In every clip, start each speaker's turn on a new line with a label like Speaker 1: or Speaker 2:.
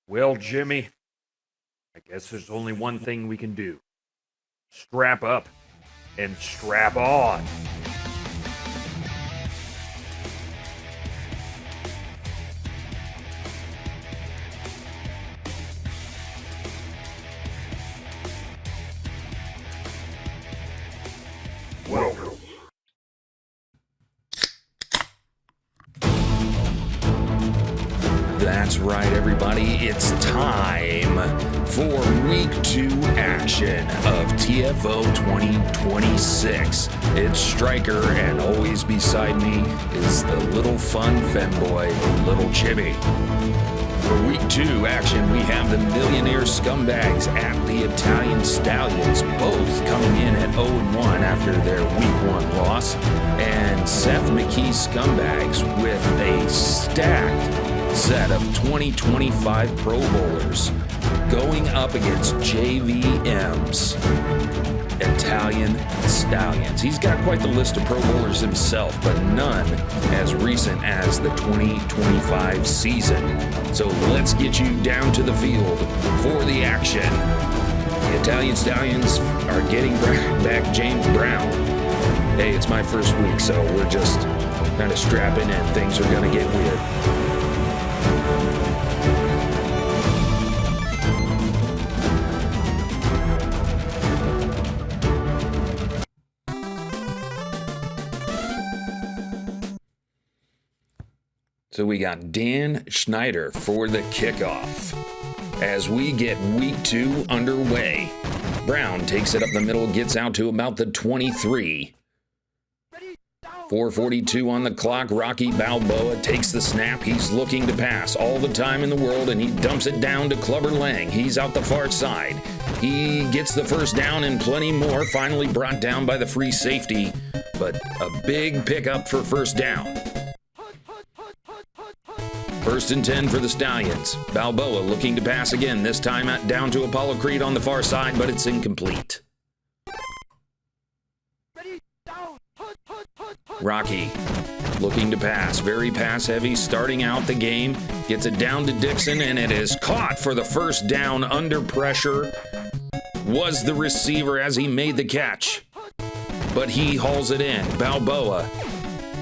Speaker 1: Well, Jimmy, I guess there's only one thing we can do. Strap up and strap on. Welcome.
Speaker 2: That's right, everybody. It's time for Week 2 action of TFO 2026. It's Striker, and always beside me is the little fun femboy, Little Jimmy. For Week 2 action, we have the Millionaire Scumbags at the Italian Stallions, both coming in at 0-1 after their Week 1 loss, and Seth McKee's Scumbags with a stacked set of 2025 Pro Bowlers going up against JVM's Italian Stallions. He's got quite the list of Pro Bowlers himself, but none as recent as the 2025 season. So let's get you down to the field for the action. The Italian Stallions are getting back James Brown. Hey, it's my first week, so we're just kind of strapping in. Things are going to get weird. So we got Dan Schneider for the kickoff. As we get Week 2 underway, Brown takes it up the middle, gets out to about the 23. 4:42 on the clock. Rocky Balboa takes the snap. He's looking to pass all the time in the world, and he dumps it down to Clubber Lang. He's out the far side. He gets the first down and plenty more, finally brought down by the free safety, but a big pickup for first down. 1st and 10 for the Stallions. Balboa looking to pass again, this time down to Apollo Creed on the far side, but it's incomplete. Rocky looking to pass, very pass heavy, starting out the game, gets it down to Dixon, and it is caught for the first down under pressure. Was the receiver as he made the catch, but he hauls it in. Balboa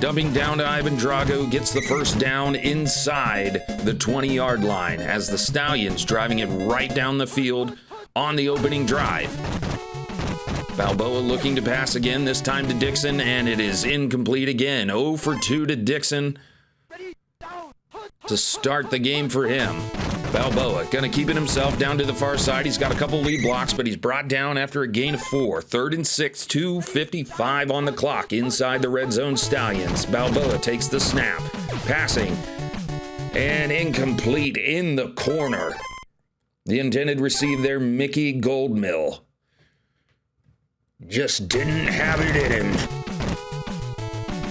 Speaker 2: dumping down to Ivan Drago, gets the first down inside the 20-yard line as the Stallions driving it right down the field on the opening drive. Balboa looking to pass again, this time to Dixon, and it is incomplete again. 0 for 2 to Dixon to start the game for him. Balboa gonna keep it himself down to the far side. He's got a couple lead blocks, but he's brought down after a gain of 4. 3rd and 6, 2:55 on the clock inside the red zone Stallions. Balboa takes the snap, passing, and incomplete in the corner. The intended receive there, Mickey Goldmill. Just didn't have it in him.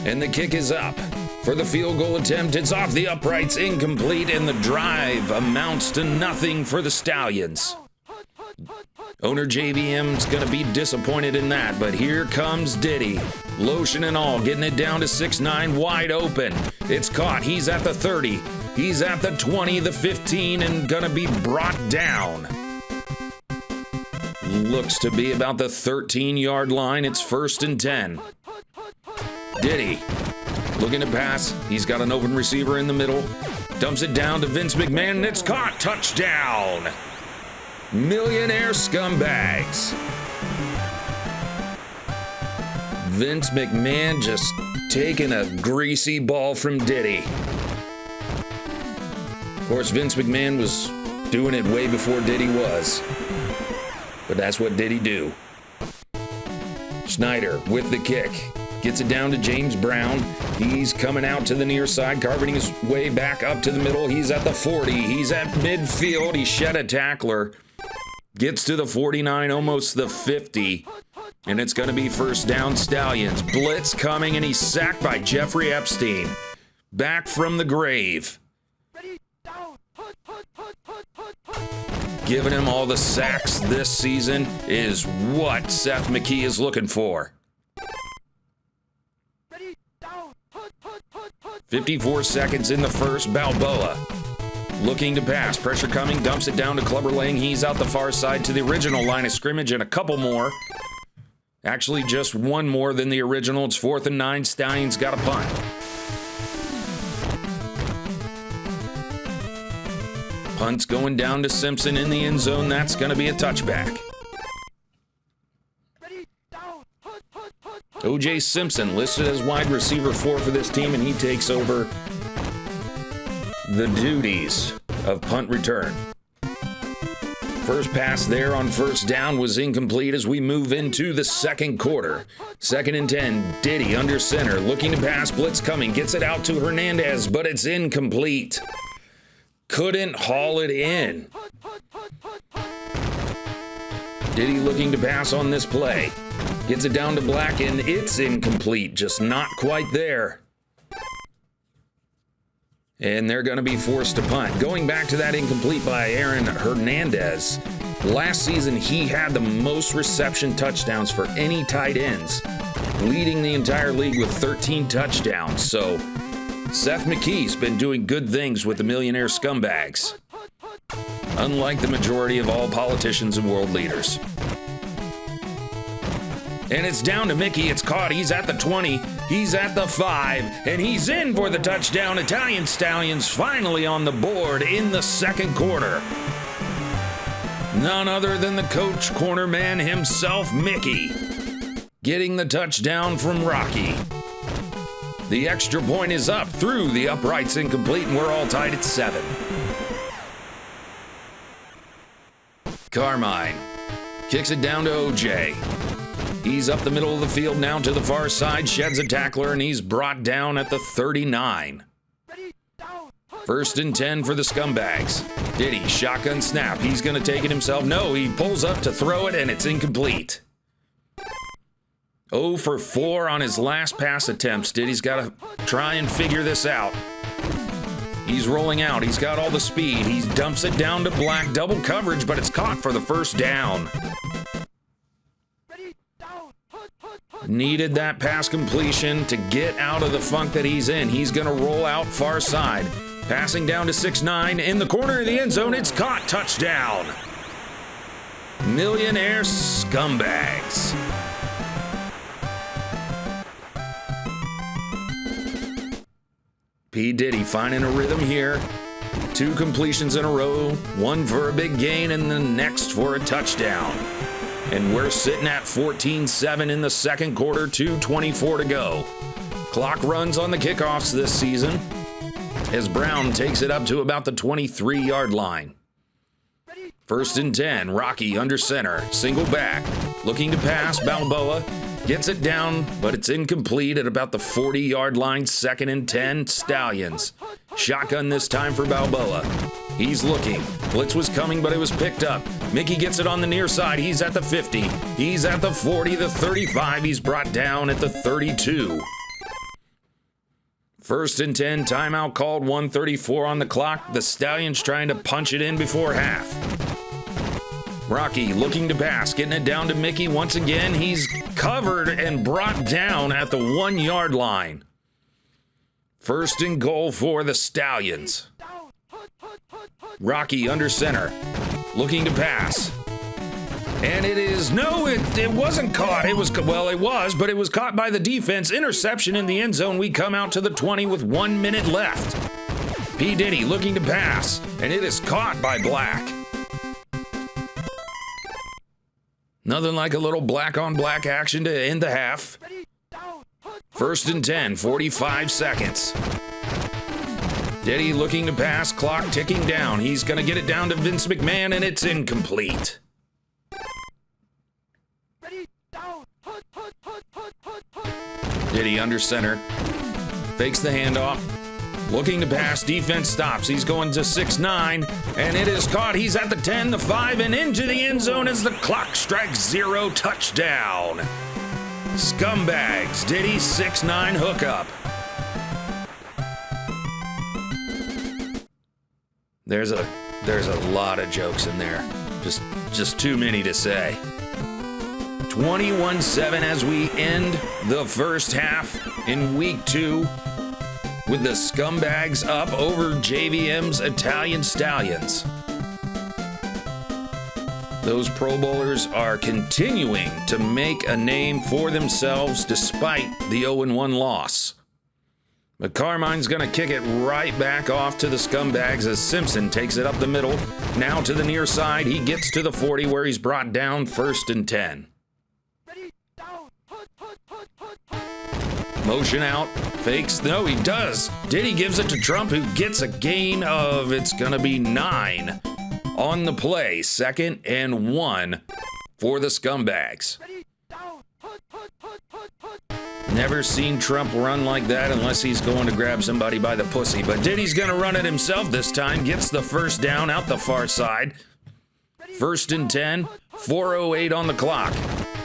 Speaker 2: And the kick is up. For the field goal attempt, it's off the uprights, incomplete, and the drive amounts to nothing for the Stallions. Owner JVM's gonna be disappointed in that, but here comes Diddy. Lotion and all, getting it down to 6'9", wide open. It's caught, he's at the 30, he's at the 20, the 15, and gonna be brought down. Looks to be about the 13-yard line, it's 1st and 10. Diddy looking to pass. He's got an open receiver in the middle. Dumps it down to Vince McMahon, and it's caught. Touchdown! Millionaire Scumbags. Vince McMahon just taking a greasy ball from Diddy. Of course, Vince McMahon was doing it way before Diddy was. But that's what Diddy do. Schneider with the kick. Gets it down to James Brown. He's coming out to the near side, carving his way back up to the middle. He's at the 40. He's at midfield. He shed a tackler. Gets to the 49, almost the 50. And it's going to be first down Stallions. Blitz coming, and he's sacked by Jeffrey Epstein. Back from the grave. Giving him all the sacks this season is what Seth McKee is looking for. 54 seconds in the first. Balboa looking to pass. Pressure coming, dumps it down to Clubberlang. He's out the far side to the original line of scrimmage and a couple more. Actually, just one more than the original. It's 4th and 9. Stallions got a punt. Punt's going down to Simpson in the end zone. That's going to be a touchback. O.J. Simpson listed as wide receiver 4 for this team, and he takes over the duties of punt return. First pass there on first down was incomplete as we move into the second quarter. 2nd and 10, Diddy under center, looking to pass, blitz coming, gets it out to Hernandez, but it's incomplete. Couldn't haul it in. Diddy looking to pass on this play. Gets it down to Black, and it's incomplete, just not quite there. And they're going to be forced to punt. Going back to that incomplete by Aaron Hernandez, last season he had the most reception touchdowns for any tight ends, leading the entire league with 13 touchdowns. So Seth McKee's been doing good things with the Millionaire Scumbags, unlike the majority of all politicians and world leaders. And it's down to Mickey. It's caught. He's at the 20. He's at the 5. And he's in for the touchdown. Italian Stallions finally on the board in the second quarter. None other than the coach corner man himself, Mickey, getting the touchdown from Rocky. The extra point is up through the uprights, incomplete, and we're all tied at 7. Carmine kicks it down to OJ. He's up the middle of the field now to the far side, sheds a tackler, and he's brought down at the 39. 1st and 10 for the Scumbags. Diddy, shotgun snap. He's going to take it himself. No, he pulls up to throw it, and it's incomplete. 0 for 4 on his last pass attempts. Diddy's got to try and figure this out. He's rolling out. He's got all the speed. He dumps it down to Black. Double coverage, but it's caught for the first down. Needed that pass completion to get out of the funk that he's in. He's going to roll out far side. Passing down to 6'9". In the corner of the end zone, it's caught. Touchdown. Millionaire Scumbags. P. Diddy finding a rhythm here. 2 completions in a row. 1 for a big gain and the next for a touchdown. And we're sitting at 14-7 in the second quarter, 2:24 to go. Clock runs on the kickoffs this season as Brown takes it up to about the 23-yard line. 1st and 10, Rocky under center, single back, looking to pass, Balboa gets it down, but it's incomplete at about the 40-yard line. 2nd and 10, Stallions. Shotgun this time for Balboa. He's looking. Blitz was coming, but it was picked up. Mickey gets it on the near side. He's at the 50. He's at the 40, the 35. He's brought down at the 32. 1st and 10, timeout called, 1:34 on the clock. The Stallions trying to punch it in before half. Rocky looking to pass, getting it down to Mickey once again. He's covered and brought down at the 1-yard line. 1st and goal for the Stallions. Rocky under center, looking to pass. And it is, no, it wasn't caught. It was, well, it was, but it was caught by the defense. Interception in the end zone. We come out to the 20 with 1 minute left. P. Diddy looking to pass, and it is caught by Black. Nothing like a little black-on-black action to end the half. 1st and 10, 45 seconds. Diddy looking to pass, clock ticking down. He's going to get it down to Vince McMahon, and it's incomplete. Diddy under center, fakes the handoff, looking to pass, defense stops. He's going to 6'9", and it is caught. He's at the 10, the 5, and into the end zone as the clock strikes 0. Touchdown. Scumbags, Diddy 6'9" hookup. There's a lot of jokes in there. Just too many to say. 21-7 as we end the first half in week 2 with the Scumbags up over JVM's Italian Stallions. Those Pro Bowlers are continuing to make a name for themselves despite the 0-1 loss. But Carmine's going to kick it right back off to the Scumbags as Simpson takes it up the middle. Now to the near side. He gets to the 40 where he's brought down 1st and 10. Motion out. Fakes. No, he does. Diddy gives it to Trump, who gets a gain of, it's going to be 9 on the play. 2nd and 1 for the Scumbags. Never seen Trump run like that unless he's going to grab somebody by the pussy. But Diddy's going to run it himself this time. Gets the 1st down out the far side. 1st and 10. 4:08 on the clock.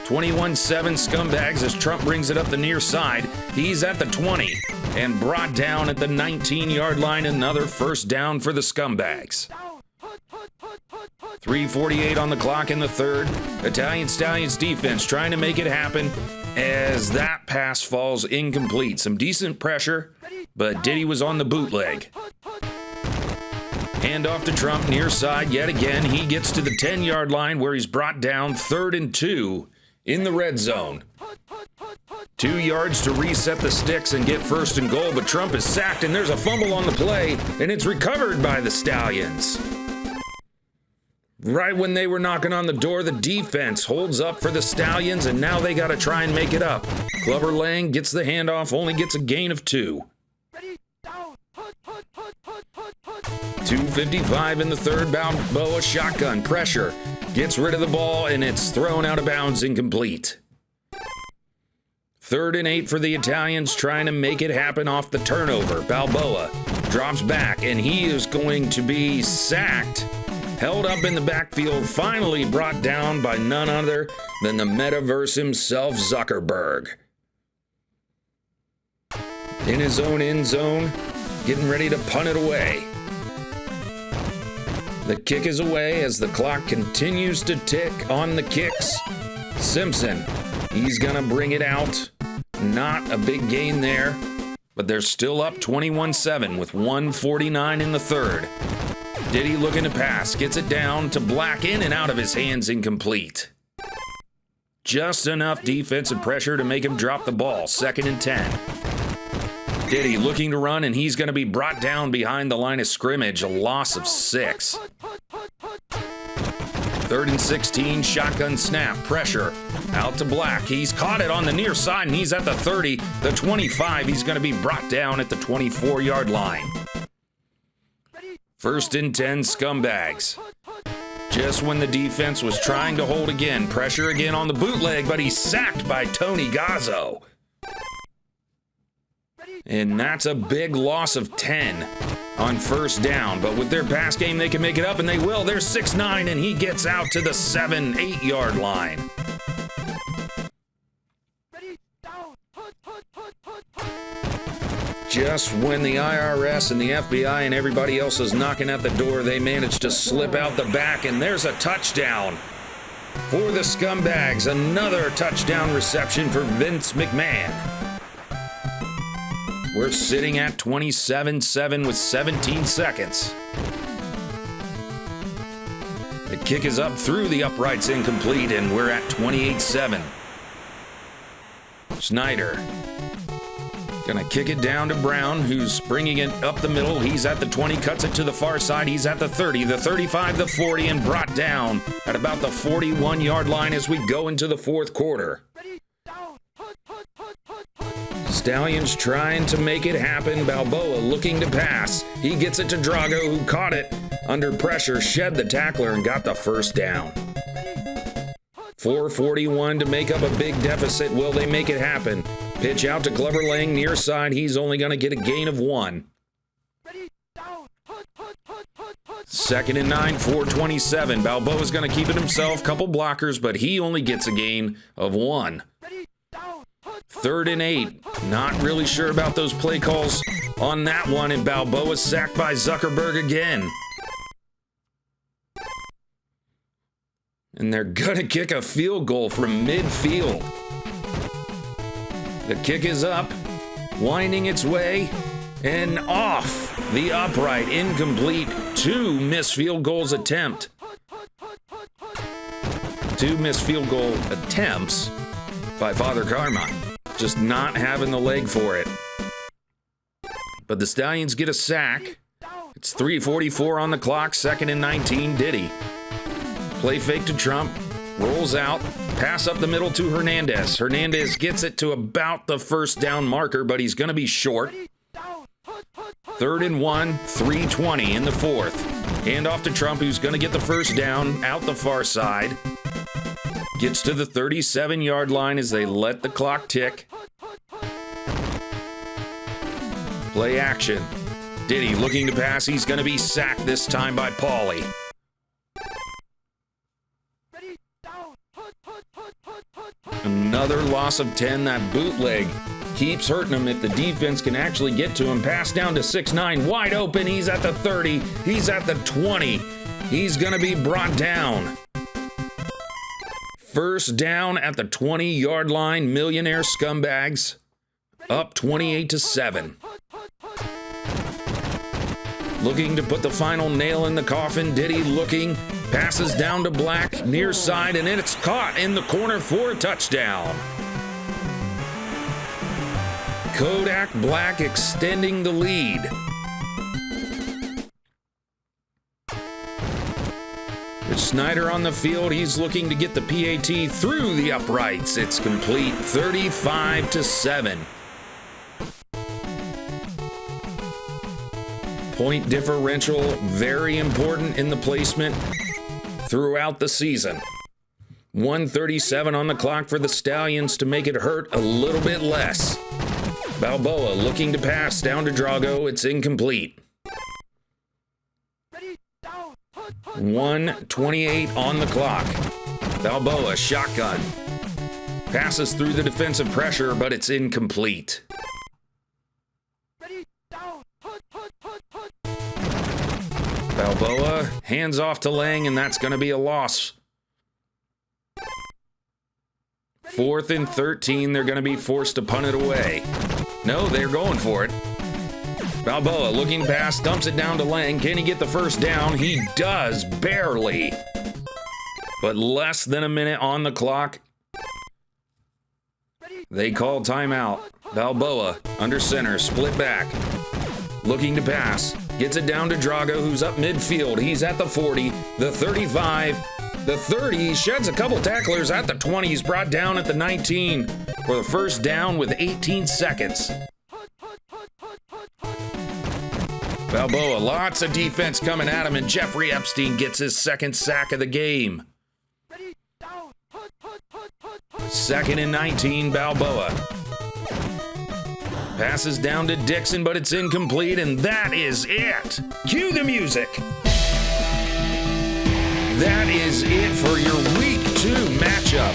Speaker 2: 21-7 Scumbags as Trump brings it up the near side. He's at the 20 and brought down at the 19-yard line. Another 1st down for the Scumbags. 3:48 on the clock in the 3rd. Italian Stallions defense trying to make it happen as that pass falls incomplete. Some decent pressure, but Diddy was on the bootleg. Hand off to Trump near side yet again. He gets to the 10-yard line where he's brought down 3rd and 2 in the red zone. 2 yards to reset the sticks and get 1st and goal, but Trump is sacked and there's a fumble on the play and it's recovered by the Stallions. Right when they were knocking on the door, the defense holds up for the Stallions, and now they got to try and make it up. Clubber Lang gets the handoff, only gets a gain of 2. 2:55 in the 3rd. Balboa shotgun pressure. Gets rid of the ball, and it's thrown out of bounds, incomplete. 3rd and 8 for the Italians, trying to make it happen off the turnover. Balboa drops back, and he is going to be sacked. Held up in the backfield, finally brought down by none other than the metaverse himself, Zuckerberg. In his own end zone, getting ready to punt it away. The kick is away as the clock continues to tick on the kicks. Simpson, he's gonna bring it out. Not a big gain there, but they're still up 21-7 with 1:49 in the 3rd. Diddy looking to pass, gets it down to Black, in and out of his hands, incomplete. Just enough defensive pressure to make him drop the ball, 2nd and 10. Diddy looking to run, and he's going to be brought down behind the line of scrimmage, a loss of 6. 3rd and 16, shotgun snap, pressure, out to Black. He's caught it on the near side, and he's at the 30, the 25. He's going to be brought down at the 24-yard line. 1st and 10, Scumbags. Just when the defense was trying to hold again, pressure again on the bootleg, but he's sacked by Tony Gazzo. And that's a big loss of 10 on 1st down. But with their pass game, they can make it up, and they will. They're 6'9", and he gets out to the 7-8-yard line. Just when the IRS and the FBI and everybody else is knocking at the door, they manage to slip out the back, and there's a touchdown for the Scumbags. Another touchdown reception for Vince McMahon. We're sitting at 27-7 with 17 seconds. The kick is up through the uprights, incomplete, and we're at 28-7. Snyder gonna kick it down to Brown, who's bringing it up the middle. He's at the 20, cuts it to the far side. He's at the 30, the 35, the 40, and brought down at about the 41-yard line as we go into the 4th quarter. Stallions trying to make it happen. Balboa looking to pass. He gets it to Drago, who caught it under pressure, shed the tackler, and got the 1st down. 4:41 to make up a big deficit. Will they make it happen? Pitch out to Clubber Lang near side. He's only going to get a gain of 1. 2nd and 9, 4:27. Balboa's going to keep it himself. Couple blockers, but he only gets a gain of 1. 3rd and 8. Not really sure about those play calls on that one, and Balboa's sacked by Zuckerberg again. And they're gonna kick a field goal from midfield. The kick is up, winding its way And off the upright, incomplete. 2 missed field goals attempt. 2 missed field goal attempts by Father Karma. Just not having the leg for it. But the Stallions get a sack. It's 3:44 on the clock, 2nd and 19, Diddy. Play fake to Trump, rolls out, pass up the middle to Hernandez. Hernandez gets it to about the first down marker, but he's going to be short. 3rd and 1, 3:20 in the 4th. Hand off to Trump, who's going to get the first down out the far side. Gets to the 37-yard line as they let the clock tick. Play action. Diddy looking to pass. He's going to be sacked this time by Pauly. Another loss of 10. That bootleg keeps hurting him if the defense can actually get to him. Pass down to 6'9", wide open. He's at the 30. He's at the 20. He's going to be brought down. First down at the 20-yard line. Millionaire Scumbags up 28-7. Looking to put the final nail in the coffin. Diddy looking, passes down to Black, near side, and it's caught in the corner for a touchdown. Kodak Black extending the lead. With Snyder on the field, he's looking to get the PAT through the uprights. It's complete, 35-7. Point differential, very important in the placement throughout the season. 1:37 on the clock for the Stallions to make it hurt a little bit less. Balboa looking to pass down to Drago. It's incomplete. 1:28 on the clock. Balboa, shotgun. Passes through the defensive pressure, but it's incomplete. Balboa hands off to Lang, and that's going to be a loss. 4th and 13, they're going to be forced to punt it away. No, they're going for it. Balboa looking past, dumps it down to Lang. Can he get the first down? He does, barely. But less than a minute on the clock. They call timeout. Balboa under center, split back. Looking to pass. Gets it down to Drago, who's up midfield. He's at the 40, the 35, the 30. Sheds a couple tacklers at the 20. He's brought down at the 19 for the first down with 18 seconds. Balboa, lots of defense coming at him, and Jeffrey Epstein gets his 2nd sack of the game. 2nd and 19, Balboa. Passes down to Dixon, but it's incomplete, and that is it. Cue the music. That is it for your Week 2 matchup.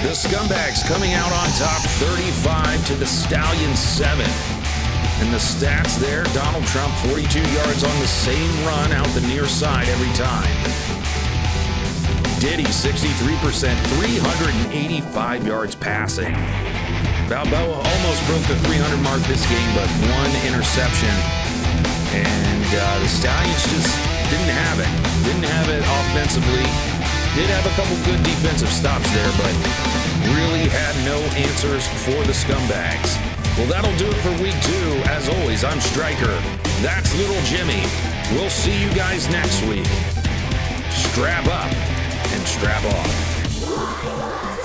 Speaker 2: The Scumbags coming out on top, 35 to the Stallions 7. And the stats there, Donald Trump, 42 yards on the same run out the near side every time. Diddy, 63%, 385 yards passing. Balboa almost broke the 300 mark this game, but 1 interception. And the Stallions just didn't have it. Didn't have it offensively. Did have a couple good defensive stops there, but really had no answers for the Scumbags. Well, that'll do it for Week 2. As always, I'm Stryker. That's Little Jimmy. We'll see you guys next week. Strap up and strap off.